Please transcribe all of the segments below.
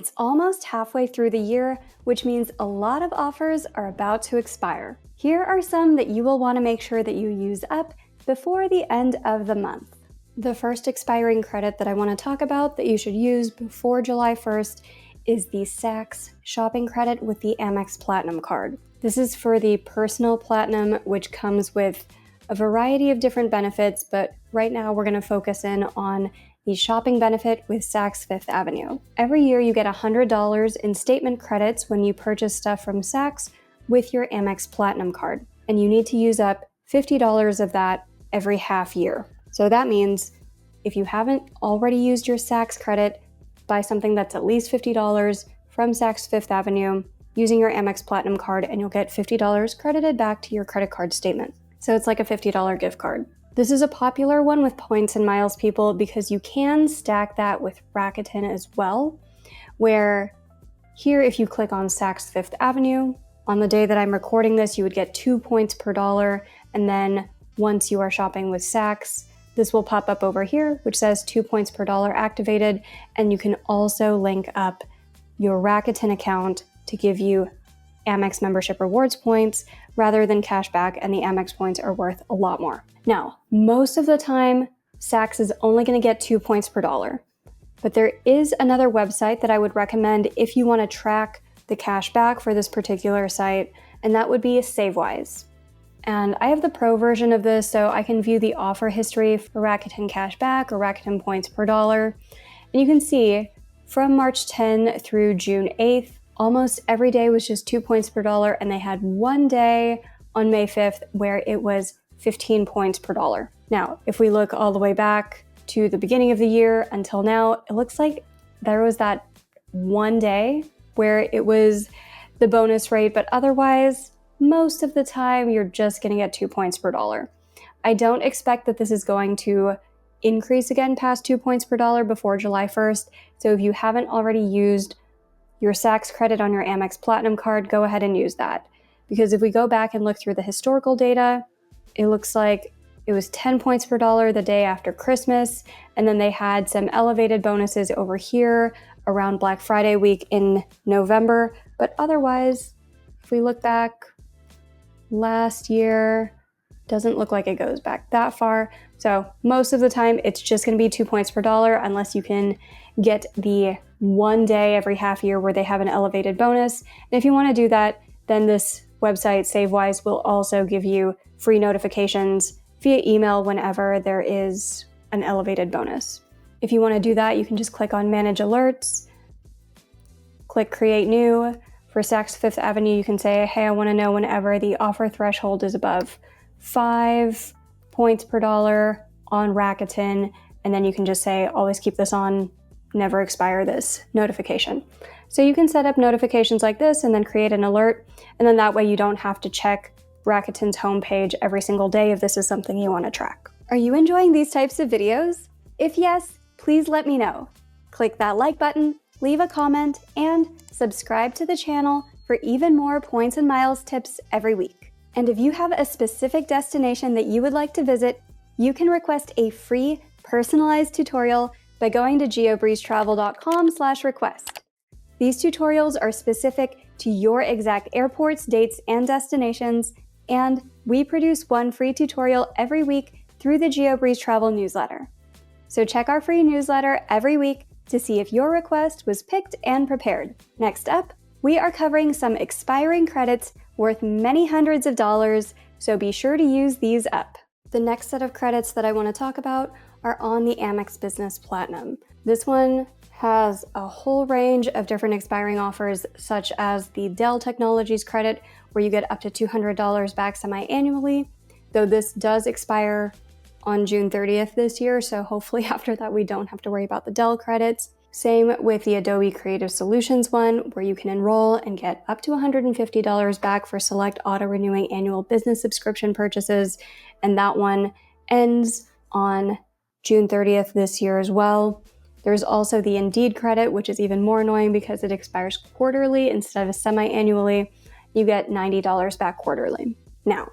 It's almost halfway through the year, which means a lot of offers are about to expire. Here are some that you will want to make sure that you use up before the end of the month. The first expiring credit that I want to talk about that you should use before July 1st is the Saks shopping credit with the Amex Platinum card. This is for the personal platinum, which comes with a variety of different benefits, but right now we're going to focus in on the shopping benefit with Saks Fifth Avenue. Every year you get $100 in statement credits when you purchase stuff from Saks with your Amex Platinum card, and you need to use up $50 of that every half year. So that means if you haven't already used your Saks credit, buy something that's at least $50 from Saks Fifth Avenue using your Amex Platinum card, and you'll get $50 credited back to your credit card statement. So it's like a $50 gift card. This is a popular one with points and miles people because you can stack that with Rakuten as well, where here if you click on Saks Fifth Avenue, on the day that I'm recording this, you would get 2 points per dollar, and then once you are shopping with Saks, this will pop up over here, which says 2 points per dollar activated, and you can also link up your Rakuten account to give you Amex membership rewards points rather than cash back, and the Amex points are worth a lot more. Now, most of the time, Saks is only going to get 2 points per dollar, but there is another website that I would recommend if you want to track the cash back for this particular site, and that would be Savewise. And I have the pro version of this, so I can view the offer history for Rakuten cashback or Rakuten points per dollar. And you can see from March 10 through June 8th, almost every day was just 2 points per dollar, and they had one day on May 5th where it was 15 points per dollar. Now, if we look all the way back to the beginning of the year until now, it looks like there was that one day where it was the bonus rate, but otherwise, most of the time, you're just going to get 2 points per dollar. I don't expect that this is going to increase again past 2 points per dollar before July 1st. So if you haven't already used your Saks credit on your Amex Platinum card, go ahead and use that. Because if we go back and look through the historical data, it looks like it was 10 points per dollar the day after Christmas. And then they had some elevated bonuses over here around Black Friday week in November. But otherwise, if we look back, last year doesn't look like it goes back that far. So most of the time it's just going to be 2 points per dollar unless you can get the one day every half year where they have an elevated bonus. And if you want to do that, then this website, Savewise, will also give you free notifications via email whenever there is an elevated bonus. If you want to do that, you can just click on Manage Alerts, click Create New. For Saks Fifth Avenue, you can say, hey, I want to know whenever the offer threshold is above 5 points per dollar on Rakuten, and then you can just say, always keep this on, never expire this notification. So you can set up notifications like this and then create an alert, and then that way you don't have to check Rakuten's homepage every single day if this is something you want to track. Are you enjoying these types of videos? If yes, please let me know. Click that like button, leave a comment, and subscribe to the channel for even more points and miles tips every week. And if you have a specific destination that you would like to visit, you can request a free personalized tutorial by going to geobreezetravel.com/request. These tutorials are specific to your exact airports, dates, and destinations, and we produce one free tutorial every week through the GeoBreeze Travel newsletter. So check our free newsletter every week to see if your request was picked and prepared. Next up, we are covering some expiring credits worth many hundreds of dollars, so be sure to use these up. The next set of credits that I want to talk about are on the Amex Business Platinum. This one has a whole range of different expiring offers, such as the Dell Technologies credit, where you get up to $200 back semi-annually, though this does expire on June 30th this year, so hopefully after that we don't have to worry about the Dell credits. Same with the Adobe Creative Solutions one, where you can enroll and get up to $150 back for select auto-renewing annual business subscription purchases, and that one ends on June 30th this year as well. There's also the Indeed credit, which is even more annoying because it expires quarterly instead of semi-annually. You get $90 back quarterly. Now,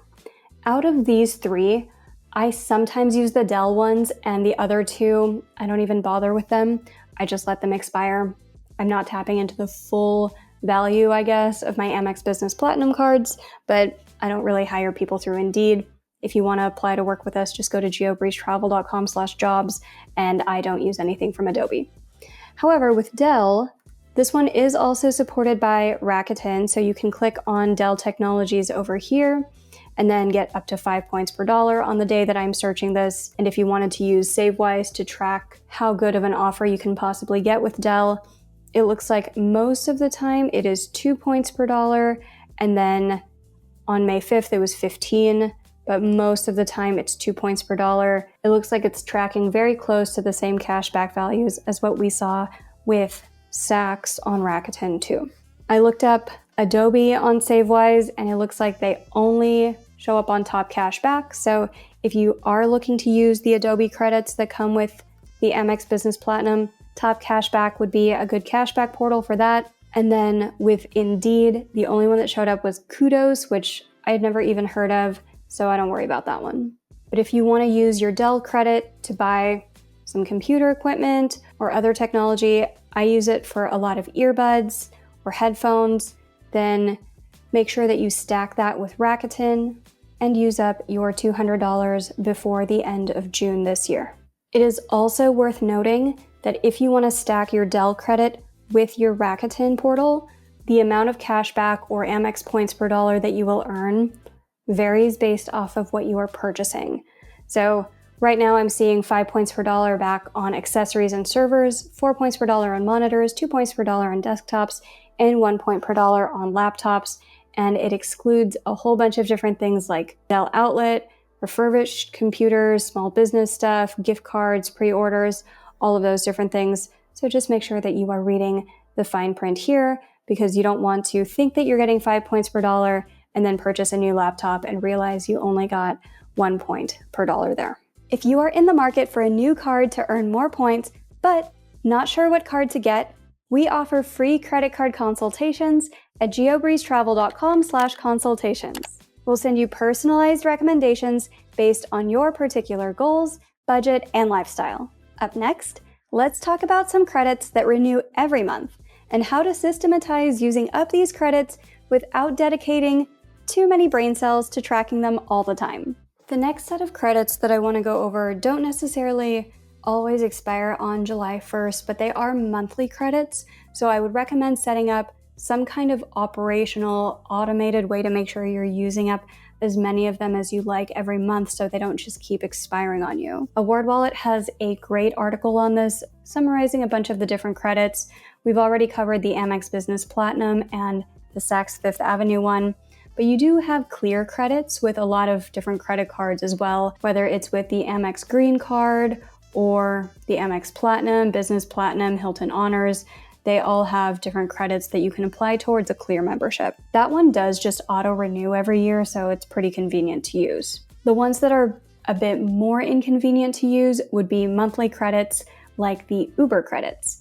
out of these three, I sometimes use the Dell ones, and the other two, I don't even bother with them. I just let them expire. I'm not tapping into the full value, I guess, of my Amex Business Platinum cards, but I don't really hire people through Indeed. If you want to apply to work with us, just go to geobreezetravel.com/jobs, and I don't use anything from Adobe. However, with Dell, this one is also supported by Rakuten, so you can click on Dell Technologies over here and then get up to 5 points per dollar on the day that I'm searching this. And if you wanted to use Savewise to track how good of an offer you can possibly get with Dell, it looks like most of the time it is 2 points per dollar, and then on May 5th it was 15, but most of the time it's 2 points per dollar. It looks like it's tracking very close to the same cashback values as what we saw with Saks on Rakuten too. I looked up Adobe on Savewise, and it looks like they only show up on top cashback. So if you are looking to use the Adobe credits that come with the Amex Business Platinum, top cashback would be a good cashback portal for that. And then with Indeed, the only one that showed up was Kudos, which I had never even heard of, so I don't worry about that one. But if you want to use your Dell credit to buy some computer equipment or other technology, I use it for a lot of earbuds or headphones, then make sure that you stack that with Rakuten and use up your $200 before the end of June this year. It is also worth noting that if you want to stack your Dell credit with your Rakuten portal, the amount of cashback or Amex points per dollar that you will earn varies based off of what you are purchasing. So right now I'm seeing 5 points per dollar back on accessories and servers, 4 points per dollar on monitors, 2 points per dollar on desktops, and 1 point per dollar on laptops. And it excludes a whole bunch of different things like Dell Outlet, refurbished computers, small business stuff, gift cards, pre-orders, all of those different things. So just make sure that you are reading the fine print here, because you don't want to think that you're getting 5 points per dollar and then purchase a new laptop and realize you only got 1 point per dollar there. If you are in the market for a new card to earn more points, but not sure what card to get, we offer free credit card consultations at geobreezetravel.com/consultations. We'll send you personalized recommendations based on your particular goals, budget, and lifestyle. Up next, let's talk about some credits that renew every month and how to systematize using up these credits without dedicating too many brain cells to tracking them all the time. The next set of credits that I want to go over don't necessarily always expire on July 1st, but they are monthly credits, so I would recommend setting up some kind of operational, automated way to make sure you're using up as many of them as you like every month so they don't just keep expiring on you. Award Wallet has a great article on this, summarizing a bunch of the different credits. We've already covered the Amex Business Platinum and the Saks Fifth Avenue one, but you do have clear credits with a lot of different credit cards as well, whether it's with the Amex Green Card or the Amex Platinum, Business Platinum, Hilton Honors. They all have different credits that you can apply towards a clear membership. That one does just auto-renew every year, so it's pretty convenient to use. The ones that are a bit more inconvenient to use would be monthly credits like the Uber credits.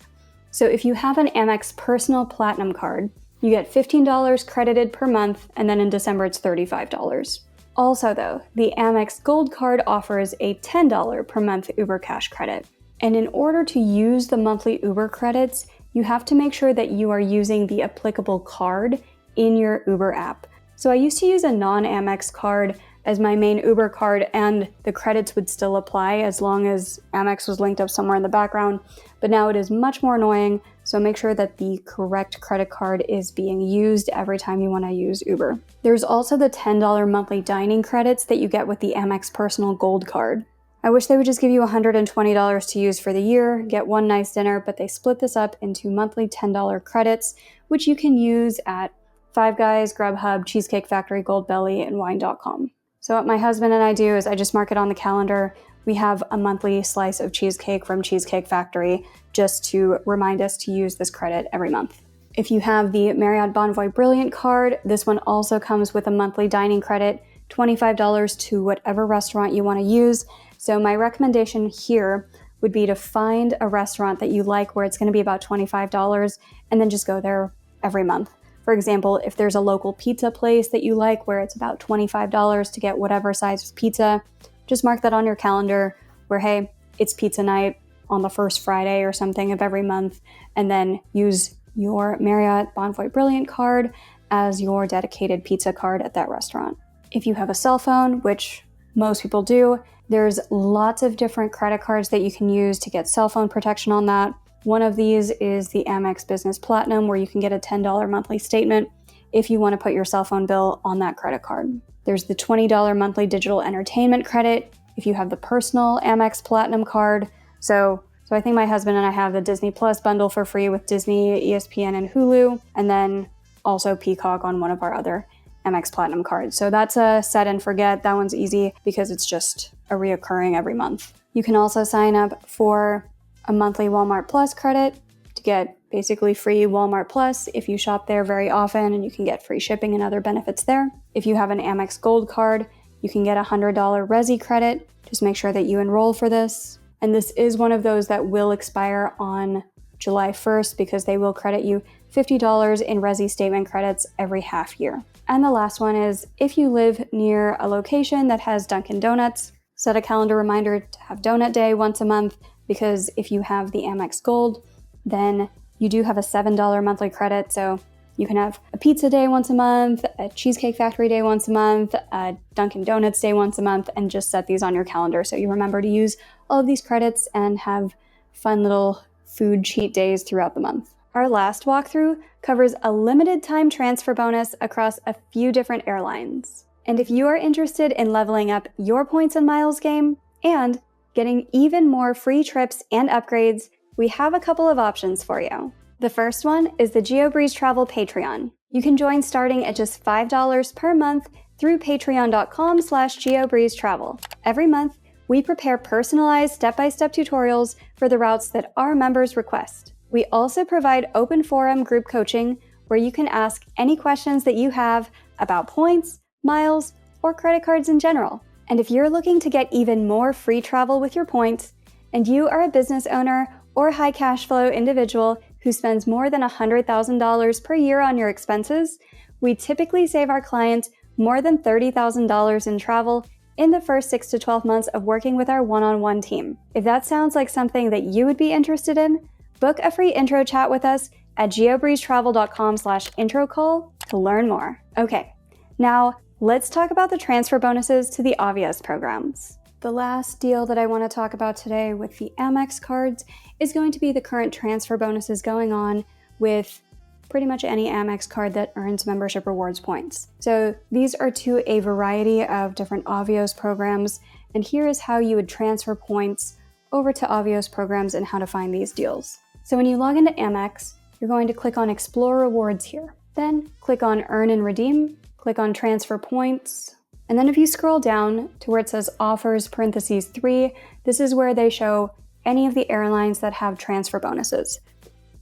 So if you have an Amex Personal Platinum card, you get $15 credited per month, and then in December it's $35. Also though, the Amex Gold Card offers a $10 per month Uber Cash credit. And in order to use the monthly Uber credits, you have to make sure that you are using the applicable card in your Uber app. So I used to use a non-Amex card as my main Uber card, and the credits would still apply as long as Amex was linked up somewhere in the background. But now it is much more annoying, so make sure that the correct credit card is being used every time you want to use Uber. There's also the $10 monthly dining credits that you get with the Amex Personal Gold Card. I wish they would just give you $120 to use for the year, get one nice dinner, but they split this up into monthly $10 credits, which you can use at Five Guys, Grubhub, Cheesecake Factory, Goldbelly, and Wine.com. So what my husband and I do is I just mark it on the calendar. We have a monthly slice of cheesecake from Cheesecake Factory just to remind us to use this credit every month. If you have the Marriott Bonvoy Brilliant card, this one also comes with a monthly dining credit, $25 to whatever restaurant you want to use. So my recommendation here would be to find a restaurant that you like where it's going to be about $25 and then just go there every month. For example, if there's a local pizza place that you like where it's about $25 to get whatever size pizza, just mark that on your calendar where, hey, it's pizza night on the first Friday or something of every month, and then use your Marriott Bonvoy Brilliant card as your dedicated pizza card at that restaurant. If you have a cell phone, which most people do, there's lots of different credit cards that you can use to get cell phone protection on that. One of these is the Amex Business Platinum, where you can get a $10 monthly statement if you want to put your cell phone bill on that credit card. There's the $20 monthly digital entertainment credit if you have the personal Amex Platinum card. So I think my husband and I have the Disney Plus bundle for free with Disney, ESPN, and Hulu, and then also Peacock on one of our other Amex Platinum cards. So that's a set and forget. That one's easy because it's just a reoccurring every month. You can also sign up for a monthly Walmart Plus credit to get basically free Walmart Plus if you shop there very often, and you can get free shipping and other benefits there. If you have an Amex Gold card, you can get a $100 Resi credit. Just make sure that you enroll for this. And this is one of those that will expire on July 1st because they will credit you $50 in Resi statement credits every half year. And the last one is if you live near a location that has Dunkin' Donuts, set a calendar reminder to have Donut Day once a month, because if you have the Amex Gold, then you do have a $7 monthly credit. So you can have a pizza day once a month, a Cheesecake Factory day once a month, a Dunkin' Donuts day once a month, and just set these on your calendar so you remember to use all of these credits and have fun little food cheat days throughout the month. Our last walkthrough covers a limited time transfer bonus across a few different airlines. And if you are interested in leveling up your points and miles game and getting even more free trips and upgrades, we have a couple of options for you. The first one is the GeoBreeze Travel Patreon. You can join starting at just $5 per month through patreon.com/GeoBreezeTravel. Every month, we prepare personalized step-by-step tutorials for the routes that our members request. We also provide open forum group coaching where you can ask any questions that you have about points, miles, or credit cards in general. And if you're looking to get even more free travel with your points, and you are a business owner or high cash flow individual who spends more than $100,000 per year on your expenses, we typically save our clients more than $30,000 in travel in the first 6 to 12 months of working with our one-on-one team. If that sounds like something that you would be interested in, book a free intro chat with us at geobreezetravel.com/intro call to learn more. Okay, now let's talk about the transfer bonuses to the Avios programs. The last deal that I want to talk about today with the Amex cards is going to be the current transfer bonuses going on with pretty much any Amex card that earns membership rewards points. So these are to a variety of different Avios programs, and here is how you would transfer points over to Avios programs and how to find these deals. So when you log into Amex, you're going to click on Explore Rewards here. Then click on Earn and Redeem, click on Transfer Points, and then if you scroll down to where it says Offers (3), this is where they show any of the airlines that have transfer bonuses.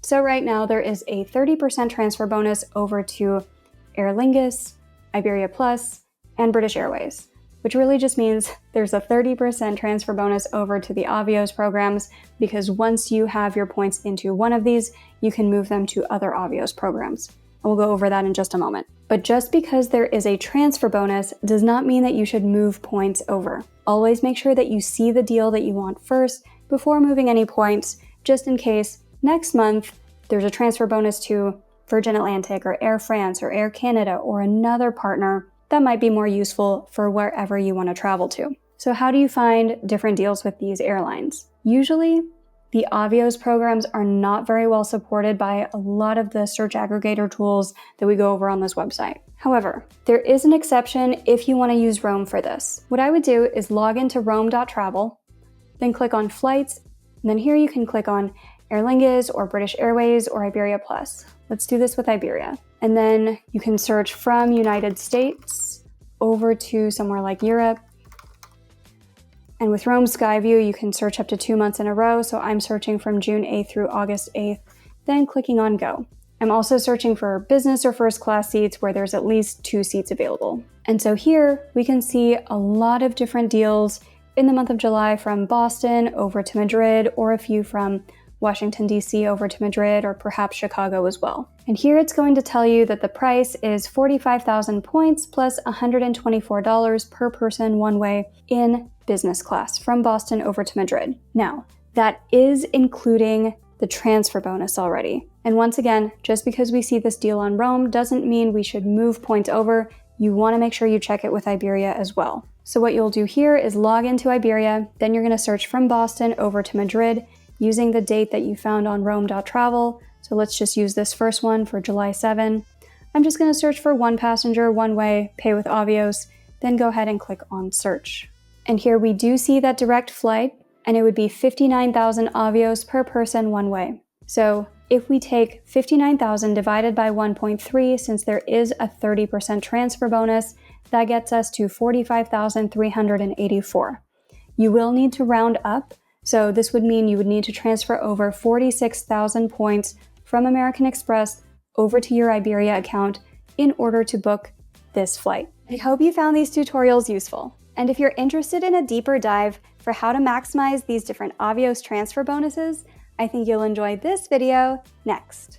So right now there is a 30% transfer bonus over to Aer Lingus, Iberia Plus, and British Airways, which really just means there's a 30% transfer bonus over to the Avios programs, because once you have your points into one of these, you can move them to other Avios programs. We'll go over that in just a moment. But just because there is a transfer bonus does not mean that you should move points over. Always make sure that you see the deal that you want first before moving any points, just in case next month there's a transfer bonus to Virgin Atlantic or Air France or Air Canada or another partner that might be more useful for wherever you want to travel to. So how do you find different deals with these airlines? Usually, the Avios programs are not very well supported by a lot of the search aggregator tools that we go over on this website. However, there is an exception if you want to use Rome for this. What I would do is log into rome.travel, then click on Flights, and then here you can click on Aer Lingus or British Airways or Iberia Plus. Let's do this with Iberia. And then you can search from United States over to somewhere like Europe. And with Rome Skyview, you can search up to 2 months in a row. So I'm searching from June 8th through August 8th, then clicking on Go. I'm also searching for business or first class seats where there's at least 2 seats available. And so here we can see a lot of different deals in the month of July from Boston over to Madrid, or a few from Washington, D.C. over to Madrid, or perhaps Chicago as well. And here it's going to tell you that the price is 45,000 points plus $124 per person one way in business class from Boston over to Madrid. Now, that is including the transfer bonus already. And once again, just because we see this deal on Rome doesn't mean we should move points over. You want to make sure you check it with Iberia as well. So what you'll do here is log into Iberia, then you're going to search from Boston over to Madrid using the date that you found on Rome.travel. So let's just use this first one for July 7. I'm just going to search for one passenger, one way, pay with Avios, then go ahead and click on search. And here we do see that direct flight, and it would be 59,000 Avios per person one way. So if we take 59,000 divided by 1.3, since there is a 30% transfer bonus, that gets us to 45,384. You will need to round up, so this would mean you would need to transfer over 46,000 points from American Express over to your Iberia account in order to book this flight. I hope you found these tutorials useful. And if you're interested in a deeper dive for how to maximize these different Avios transfer bonuses, I think you'll enjoy this video next.